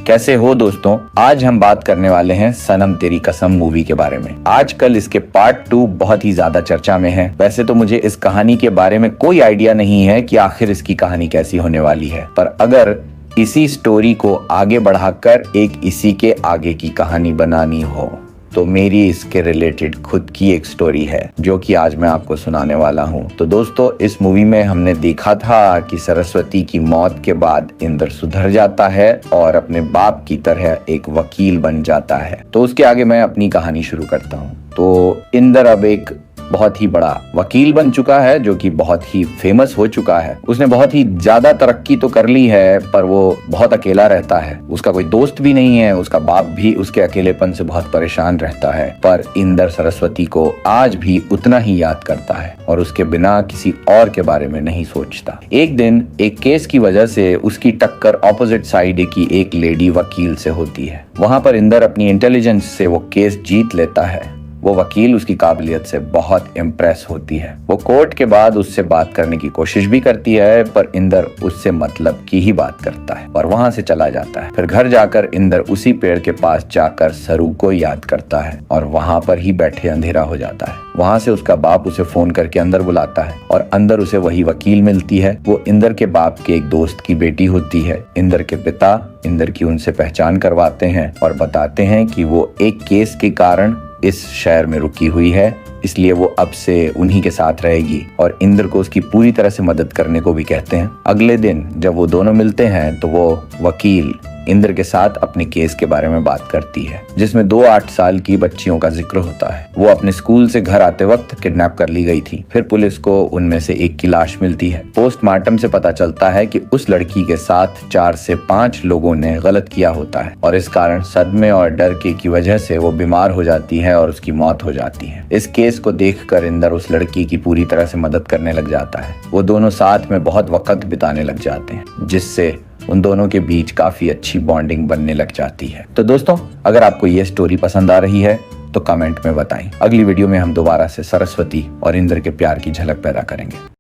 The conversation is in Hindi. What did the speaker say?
कैसे हो दोस्तों। आज हम बात करने वाले हैं सनम तेरी कसम मूवी के बारे में। आजकल इसके पार्ट 2 बहुत ही ज्यादा चर्चा में है। वैसे तो मुझे इस कहानी के बारे में कोई आइडिया नहीं है कि आखिर इसकी कहानी कैसी होने वाली है, पर अगर इसी स्टोरी को आगे बढ़ाकर एक इसी के आगे की कहानी बनानी हो तो मेरी इसके रिलेटेड खुद की एक स्टोरी है जो कि आज मैं आपको सुनाने वाला हूँ। तो दोस्तों, इस मूवी में हमने देखा था कि सरस्वती की मौत के बाद इंद्र सुधर जाता है और अपने बाप की तरह एक वकील बन जाता है। तो उसके आगे मैं अपनी कहानी शुरू करता हूँ। तो इंद्र अब एक बहुत ही बड़ा वकील बन चुका है जो कि बहुत ही फेमस हो चुका है। उसने बहुत ही ज्यादा तरक्की तो कर ली है, पर वो बहुत अकेला रहता है। उसका कोई दोस्त भी नहीं है। उसका बाप भी उसके अकेलेपन से बहुत परेशान रहता है। पर इंद्र सरस्वती को आज भी उतना ही याद करता है और उसके बिना किसी और के बारे में नहीं सोचता। एक दिन एक केस की वजह से उसकी टक्कर ऑपोजिट साइड की एक लेडी वकील से होती है। वहां पर इंद्र अपनी इंटेलिजेंस से वो केस जीत लेता है। वो वकील उसकी काबिलियत से बहुत इम्प्रेस होती है। वो कोर्ट के बाद उससे बात करने की कोशिश भी करती है, पर इंद्र उससे मतलब की ही बात करता है और वहां से चला जाता है। फिर घर जाकर इंद्र उसी पेड़ के पास जाकर सरू को याद करता है और वहां पर ही बैठे अंधेरा हो जाता है। वहां से उसका बाप उसे फोन करके अंदर बुलाता है और अंदर उसे वही वकील मिलती है। वो इंद्र के बाप के एक दोस्त की बेटी होती है। इंद्र के पिता इंद्र की उनसे पहचान करवाते हैं और बताते हैं कि वो एक केस के कारण इस शहर में रुकी हुई है, इसलिए वो अब से उन्हीं के साथ रहेगी और इंद्र को उसकी पूरी तरह से मदद करने को भी कहते हैं। अगले दिन जब वो दोनों मिलते हैं तो वो वकील इंद्र के साथ अपने केस के बारे में बात करती है, जिसमें 2 8 साल की बच्चियों का जिक्र होता है। वो अपने स्कूल से घर आते वक्त किडनैप कर ली गई थी। फिर पुलिस को उनमें से एक की लाश मिलती है। पोस्टमार्टम से पता चलता है कि उस लड़की के साथ 4 से 5 लोगों ने गलत किया होता है और इस कारण सदमे और डर की वजह से वो बीमार हो जाती है और उसकी मौत हो जाती है। इस केस को देखकर इंद्र उस लड़की की पूरी तरह से मदद करने लग जाता है। वो दोनों साथ में बहुत वक्त बिताने लग जाते हैं, जिससे उन दोनों के बीच काफी अच्छी बॉन्डिंग बनने लग जाती है। तो दोस्तों, अगर आपको ये स्टोरी पसंद आ रही है तो कमेंट में बताएं। अगली वीडियो में हम दोबारा से सरस्वती और इंद्र के प्यार की झलक पैदा करेंगे।